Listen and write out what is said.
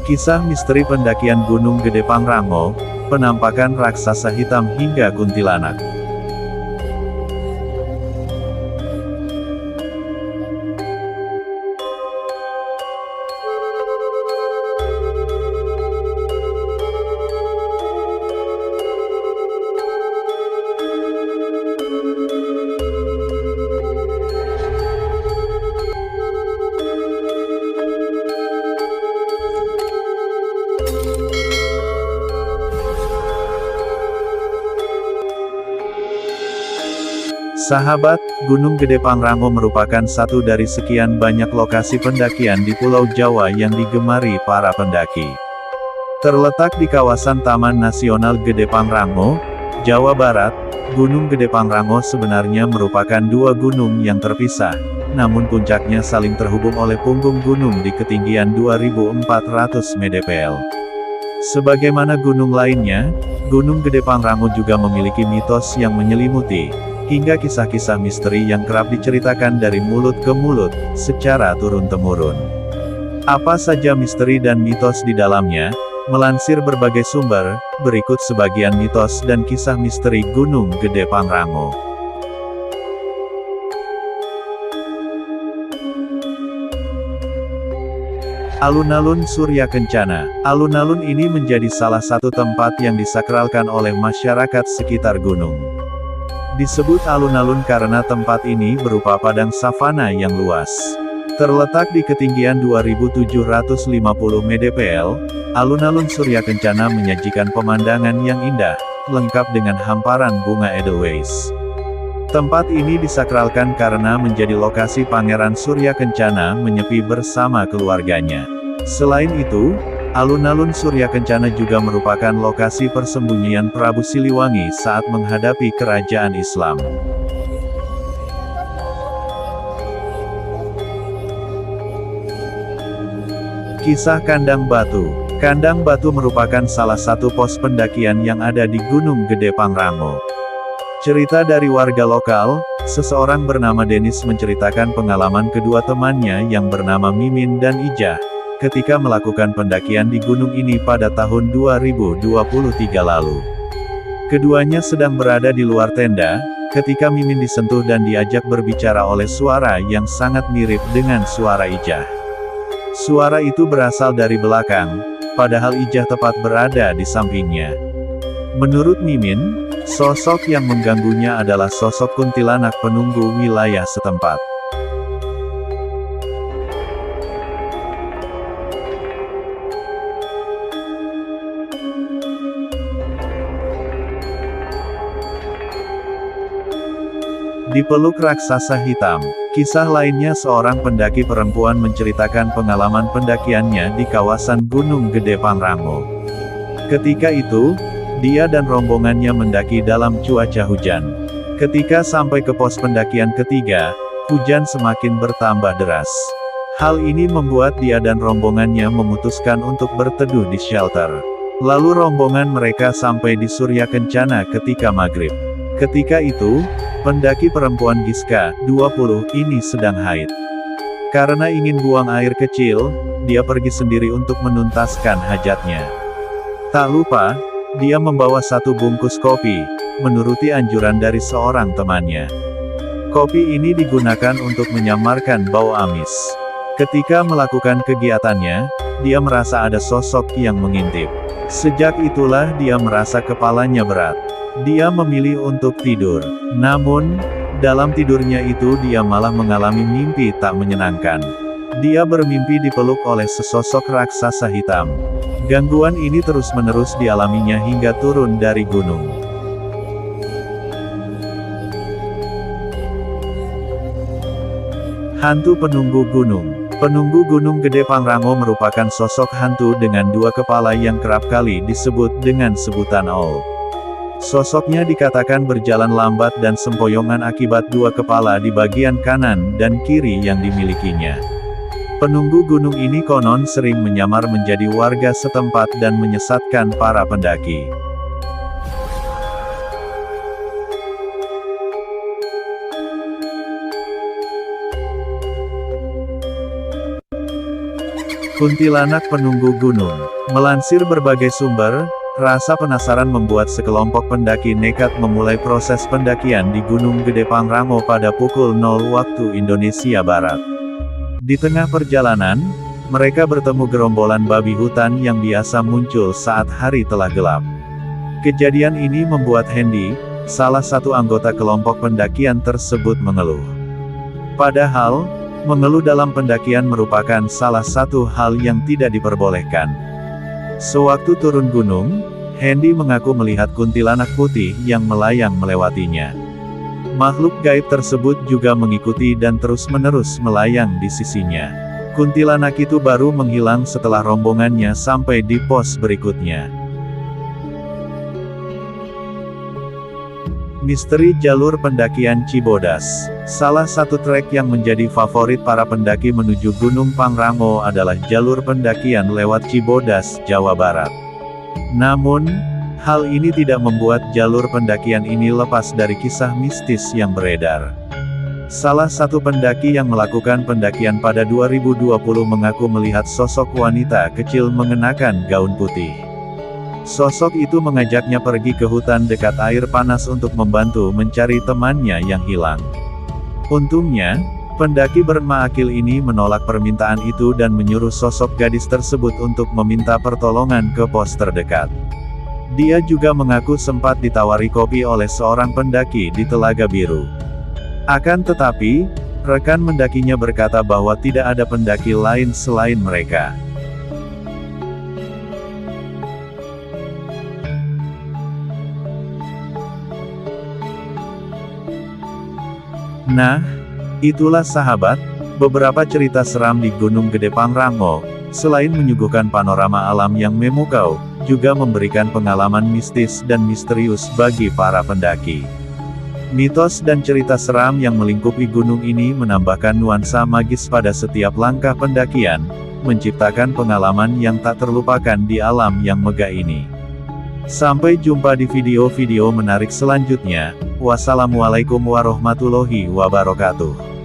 Kisah misteri pendakian Gunung Gede Pangrango, penampakan raksasa hitam hingga kuntilanak. Sahabat, Gunung Gede Pangrango merupakan satu dari sekian banyak lokasi pendakian di Pulau Jawa yang digemari para pendaki. Terletak di kawasan Taman Nasional Gede Pangrango, Jawa Barat, Gunung Gede Pangrango sebenarnya merupakan dua gunung yang terpisah, namun puncaknya saling terhubung oleh punggung gunung di ketinggian 2400 mdpl. Sebagaimana gunung lainnya, Gunung Gede Pangrango juga memiliki mitos yang menyelimuti, hingga kisah-kisah misteri yang kerap diceritakan dari mulut ke mulut, secara turun-temurun. Apa saja misteri dan mitos di dalamnya? Melansir berbagai sumber, berikut sebagian mitos dan kisah misteri Gunung Gede Pangrango. Alun-alun Surya Kencana. Alun-alun ini menjadi salah satu tempat yang disakralkan oleh masyarakat sekitar gunung. Disebut alun-alun karena tempat ini berupa padang savana yang luas. Terletak di ketinggian 2750 mdpl, alun-alun Surya Kencana menyajikan pemandangan yang indah, lengkap dengan hamparan bunga edelweiss. Tempat ini disakralkan karena menjadi lokasi Pangeran Surya Kencana menyepi bersama keluarganya. Selain itu, alun-alun Surya Kencana juga merupakan lokasi persembunyian Prabu Siliwangi saat menghadapi kerajaan Islam. Kisah Kandang Batu. Kandang Batu merupakan salah satu pos pendakian yang ada di Gunung Gede Pangrango. Cerita dari warga lokal, seseorang bernama Denis menceritakan pengalaman kedua temannya yang bernama Mimin dan Ijah, ketika melakukan pendakian di gunung ini pada tahun 2023 lalu. Keduanya sedang berada di luar tenda, ketika Mimin disentuh dan diajak berbicara oleh suara yang sangat mirip dengan suara Ijah. Suara itu berasal dari belakang, padahal Ijah tepat berada di sampingnya. Menurut Mimin, sosok yang mengganggunya adalah sosok kuntilanak penunggu wilayah setempat. Dipeluk raksasa hitam. Kisah lainnya, seorang pendaki perempuan menceritakan pengalaman pendakiannya di kawasan Gunung Gede Pangrango. Ketika itu, dia dan rombongannya mendaki dalam cuaca hujan. Ketika sampai ke pos pendakian ketiga, hujan semakin bertambah deras. Hal ini membuat dia dan rombongannya memutuskan untuk berteduh di shelter. Lalu rombongan mereka sampai di Surya Kencana ketika maghrib. Ketika itu, pendaki perempuan Giska, 20, ini sedang haid. Karena ingin buang air kecil, dia pergi sendiri untuk menuntaskan hajatnya. Tak lupa, dia membawa satu bungkus kopi, menuruti anjuran dari seorang temannya. Kopi ini digunakan untuk menyamarkan bau amis. Ketika melakukan kegiatannya, dia merasa ada sosok yang mengintip. Sejak itulah dia merasa kepalanya berat. Dia memilih untuk tidur. Namun, dalam tidurnya itu dia malah mengalami mimpi tak menyenangkan. Dia bermimpi dipeluk oleh sesosok raksasa hitam. Gangguan ini terus-menerus dialaminya hingga turun dari gunung. Hantu penunggu gunung. Penunggu Gunung Gede Pangrango merupakan sosok hantu dengan dua kepala yang kerap kali disebut dengan sebutan Owl. Sosoknya dikatakan berjalan lambat dan sempoyongan akibat dua kepala di bagian kanan dan kiri yang dimilikinya. Penunggu gunung ini konon sering menyamar menjadi warga setempat dan menyesatkan para pendaki. Kuntilanak penunggu gunung. Melansir berbagai sumber, rasa penasaran membuat sekelompok pendaki nekat memulai proses pendakian di Gunung Gede Pangrango pada pukul 0 waktu Indonesia Barat. Di tengah perjalanan, mereka bertemu gerombolan babi hutan yang biasa muncul saat hari telah gelap. Kejadian ini membuat Hendy, salah satu anggota kelompok pendakian tersebut mengeluh. Padahal, mengeluh dalam pendakian merupakan salah satu hal yang tidak diperbolehkan. Sewaktu turun gunung, Hendy mengaku melihat kuntilanak putih yang melayang melewatinya. Makhluk gaib tersebut juga mengikuti dan terus-menerus melayang di sisinya. Kuntilanak itu baru menghilang setelah rombongannya sampai di pos berikutnya. Misteri jalur pendakian Cibodas. Salah satu trek yang menjadi favorit para pendaki menuju Gunung Pangrango adalah jalur pendakian lewat Cibodas, Jawa Barat. Namun, hal ini tidak membuat jalur pendakian ini lepas dari kisah mistis yang beredar. Salah satu pendaki yang melakukan pendakian pada 2020 mengaku melihat sosok wanita kecil mengenakan gaun putih. Sosok itu mengajaknya pergi ke hutan dekat air panas untuk membantu mencari temannya yang hilang. Untungnya, pendaki bernama Akil ini menolak permintaan itu dan menyuruh sosok gadis tersebut untuk meminta pertolongan ke pos terdekat. Dia juga mengaku sempat ditawari kopi oleh seorang pendaki di Telaga Biru. Akan tetapi, rekan mendakinya berkata bahwa tidak ada pendaki lain selain mereka. Nah, itulah sahabat, beberapa cerita seram di Gunung Gede Pangrango, selain menyuguhkan panorama alam yang memukau, juga memberikan pengalaman mistis dan misterius bagi para pendaki. Mitos dan cerita seram yang melingkupi gunung ini menambahkan nuansa magis pada setiap langkah pendakian, menciptakan pengalaman yang tak terlupakan di alam yang megah ini. Sampai jumpa di video-video menarik selanjutnya. Wassalamualaikum warahmatullahi wabarakatuh.